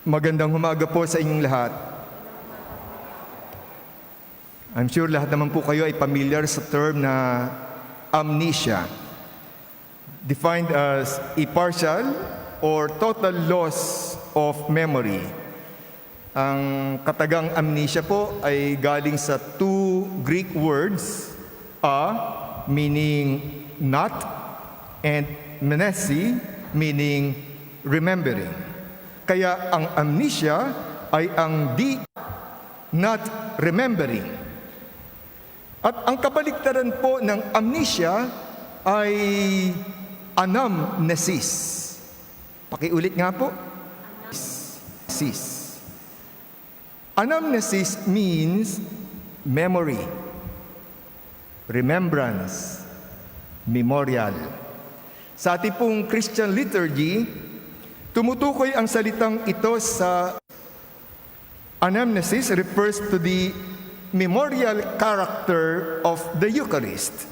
Magandang umaga po sa inyong lahat. I'm sure lahat naman po kayo ay familiar sa term na amnesia, defined as a partial or total loss of memory. Ang katagang amnesia po ay galing sa two Greek words, meaning not, and mnesi, meaning remembering. Kaya ang amnesia ay ang not remembering. At ang kabaliktaran po ng amnesia ay anamnesis. Pakiulit nga po. Anamnesis means memory, remembrance, memorial. Sa ating pong Christian liturgy, tumutukoy ang salitang ito sa anamnesis refers to the memorial character of the Eucharist.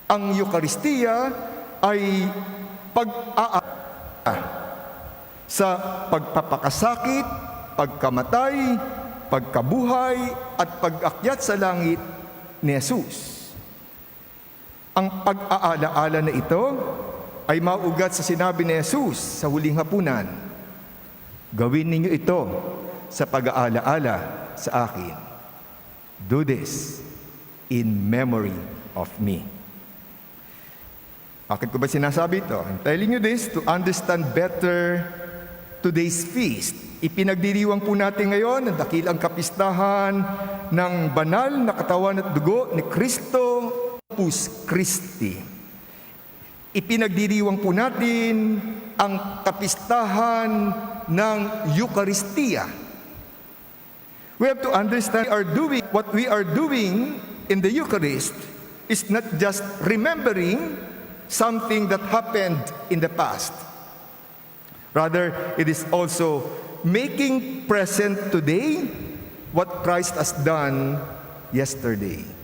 Ang Eucharistia ay pag-aala sa pagpapakasakit, pagkamatay, pagkabuhay, at pag-akyat sa langit ni Jesus. Ang pag-aala-ala na ito ay maugat sa sinabi ni Jesus sa huling hapunan, "Gawin ninyo ito sa pag-aala-ala sa akin. Do this in memory of me." Bakit ko ba sinasabi ito? I'm telling you this to understand better today's feast. Ipinagdiriwang po natin ngayon ang dakilang kapistahan ng banal na katawan at dugo ni Kristo, Corpus Christi. Ipinagdiriwang po natin ang kapistahan ng Eucharistia. We have to understand what we are doing in the Eucharist is not just remembering something that happened in the past. Rather, it is also making present today what Christ has done yesterday.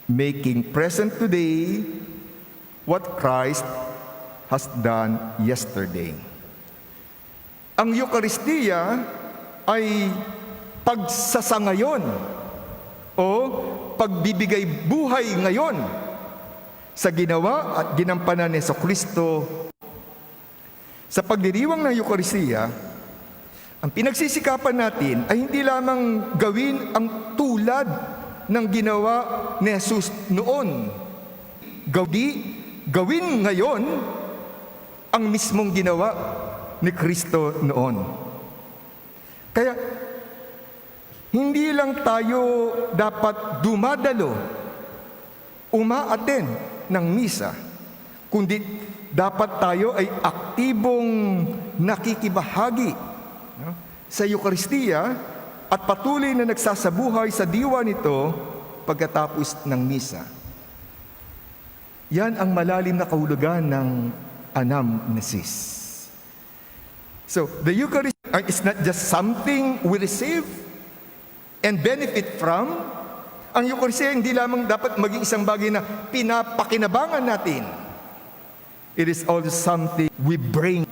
Making present today what Christ has done yesterday. Ang Eucharistia ay pagsasangayon o pagbibigay buhay ngayon sa ginawa at ginampanan ni Kristo. Sa pagdiriwang ng Eucharistia, ang pinagsisikapan natin ay hindi lamang gawin ang tulad ng ginawa ni Jesus noon. Gawin ngayon ang mismong ginawa ni Kristo noon. Kaya, hindi lang tayo dapat dumadalo, umaaten ng misa, kundi dapat tayo ay aktibong nakikibahagi sa Eucharistia at patuloy na nagsasabuhay sa diwa nito pagkatapos ng misa. Yan ang malalim na kahulugan ng anamnesis. So, the Eucharist is not just something we receive and benefit from. Ang Eucharistia hindi lamang dapat maging isang bagay na pinapakinabangan natin. It is also something we bring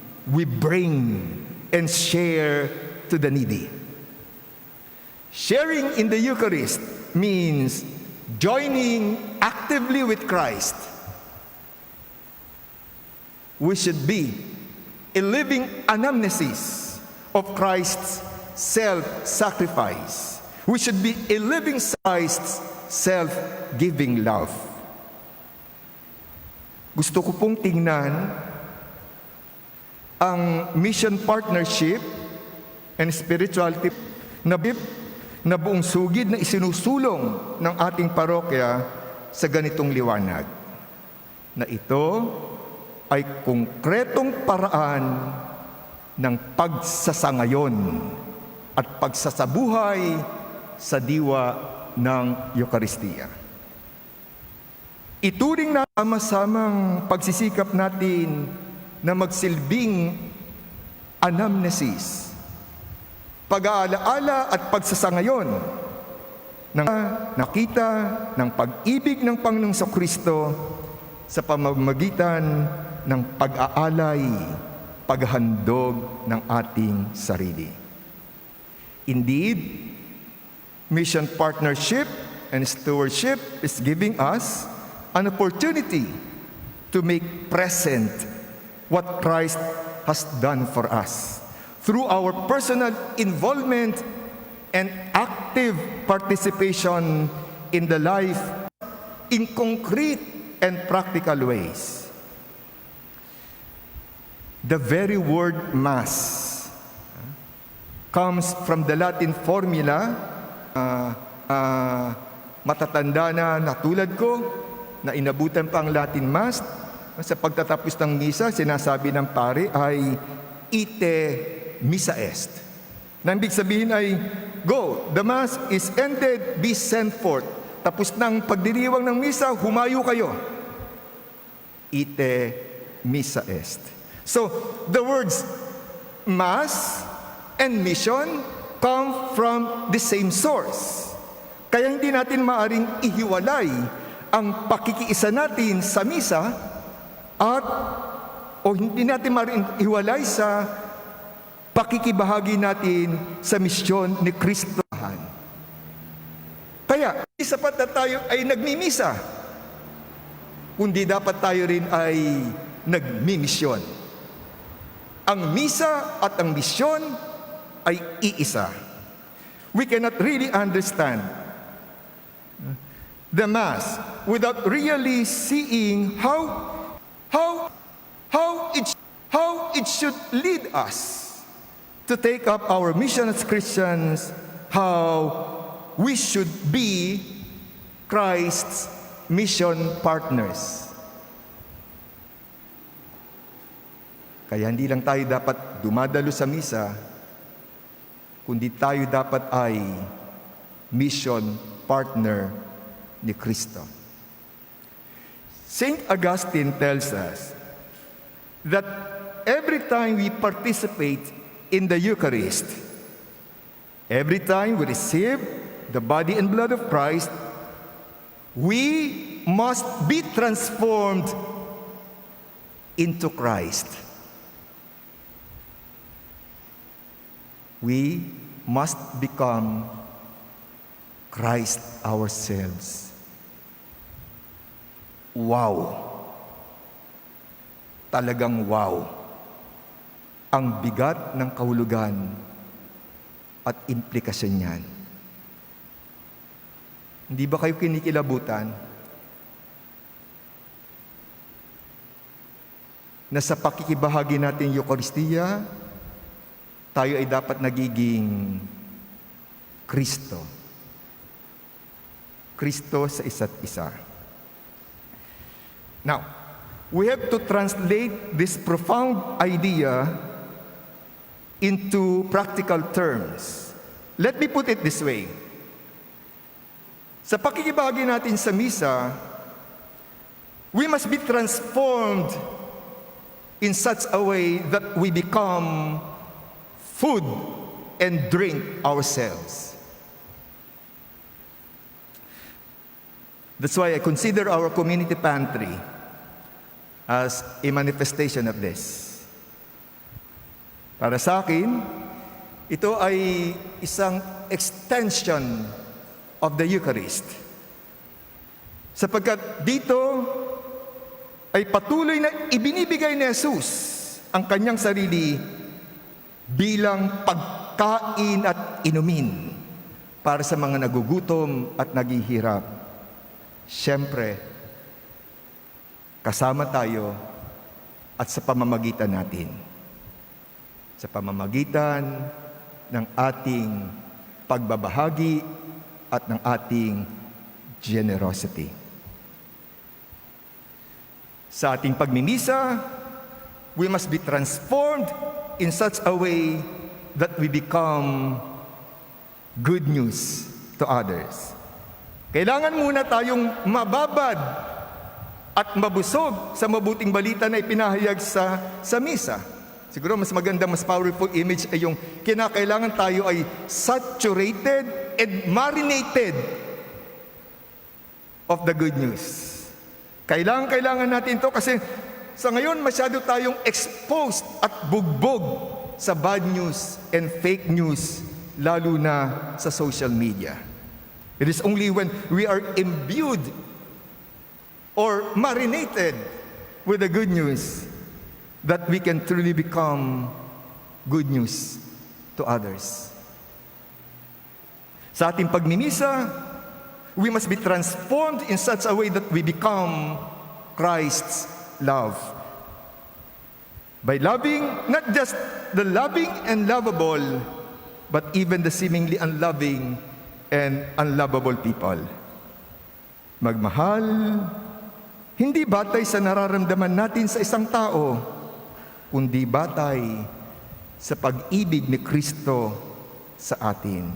and share to the needy. Sharing in the Eucharist means joining actively with Christ. We should be a living anamnesis of Christ's self-sacrifice. We should be a living Christ's self-giving love. Gusto ko pong tingnan ang mission partnership and spirituality na buong sugid na isinusulong ng ating parokya sa ganitong liwanag, na ito ay konkretong paraan ng pagsasangayon at pagsasabuhay sa diwa ng Eucharistia. Ituring na sama-samang pagsisikap natin na magsilbing anamnesis, pag-aalaala at pagsasangayon ng nakita ng pag-ibig ng Panginoong Kristo sa pamamagitan ng pag-aalay paghandog ng ating sarili. Indeed, mission partnership and stewardship is giving us an opportunity to make present what Christ has done for us through our personal involvement and active participation in the life in concrete and practical ways. The very word Mass comes from the Latin formula, matatanda na tulad ko, na inabutan pa ang Latin Mass. Sa pagtatapos ng misa, sinasabi ng pare ay, ite missa est. Na ibig sabihin ay, go, the Mass is ended, be sent forth. Tapos ng pagdiriwang ng misa, humayo kayo. Ite missa est. So, the words Mass and mission come from the same source. Kaya hindi natin maaring ihiwalay ang pakikiisa natin sa misa o hindi natin maaring ihiwalay sa pakikibahagi natin sa misyon ni Kristo. Kaya, hindi sapat na tayo ay nagmimisa, kundi dapat tayo rin ay nagmimisyon. Ang misa at ang misyon ay iisa. We cannot really understand the Mass without really seeing how it should lead us to take up our mission as Christians, how we should be Christ's mission partners. Kaya hindi lang tayo dapat dumadalo sa misa, kundi tayo dapat ay mission partner ni Kristo. Saint Augustine tells us that every time we participate in the Eucharist, every time we receive the body and blood of Christ, we must be transformed into Christ. We must become Christ ourselves. Wow! Talagang wow! Ang bigat ng kahulugan at implikasyon niyan. Hindi ba kayo kinikilabutan na sa pakikibahagi natin Eucharistia, tayo ay dapat nagiging Kristo. Kristo sa isa't isa. Now, we have to translate this profound idea into practical terms. Let me put it this way. Sa pakikibahagi natin sa misa, we must be transformed in such a way that we become food and drink ourselves. That's why I consider our community pantry as a manifestation of this. Para sa akin, ito ay isang extension of the Eucharist. Sapagkat dito ay patuloy na ibinibigay ni Jesus ang kanyang sarili bilang pagkain at inumin para sa mga nagugutom at naghihirap. Siyempre, kasama tayo at sa pamamagitan natin. Sa pamamagitan ng ating pagbabahagi at ng ating generosity. Sa ating pagmimisa, we must be transformed in such a way that we become good news to others. Kailangan muna tayong mababad at mabusog sa mabuting balita na ipinahayag sa misa. Siguro mas maganda, mas powerful image ay yung kinakailangan tayo ay saturated and marinated of the good news. Kailangan natin to kasi Sa ngayon, masyado tayong exposed at bugbog sa bad news and fake news, lalo na sa social media. It is only when we are imbued or marinated with the good news that we can truly become good news to others. Sa ating pagmimisa, we must be transformed in such a way that we become Christ's love. By loving, not just the loving and lovable, but even the seemingly unloving and unlovable people. Magmahal, hindi batay sa nararamdaman natin sa isang tao, kundi batay sa pag-ibig ni Kristo sa atin.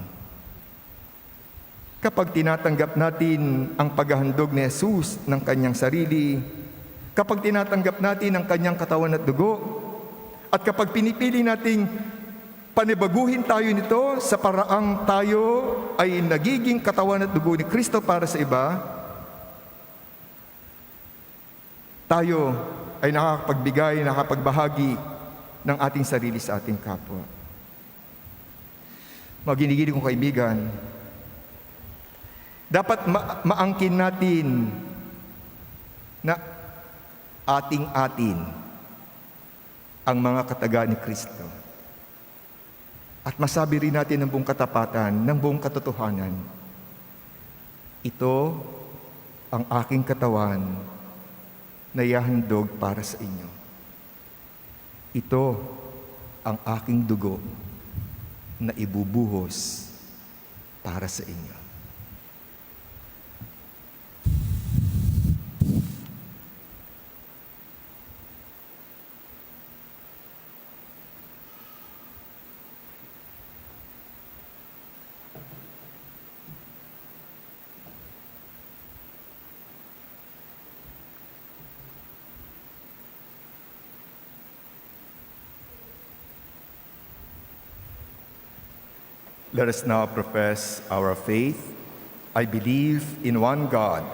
Kapag tinatanggap natin ang paghahandog ni Jesus ng kanyang sarili, kapag tinatanggap natin ang kanyang katawan at dugo, at kapag pinipili nating panibaguhin tayo nito sa paraang tayo ay nagiging katawan at dugo ni Kristo para sa iba, tayo ay nakakapagbigay, nakapagbahagi ng ating sarili sa ating kapwa. Mga ginigiling kong kaibigan, dapat maangkin natin na ating-atin ang mga kataga ni Kristo. At masabi rin natin ng buong katapatan, ng buong katotohanan, ito ang aking katawan na ihahandog para sa inyo. Ito ang aking dugo na ibubuhos para sa inyo. Let us now profess our faith. I believe in one God,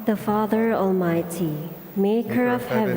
the Father Almighty, maker of heaven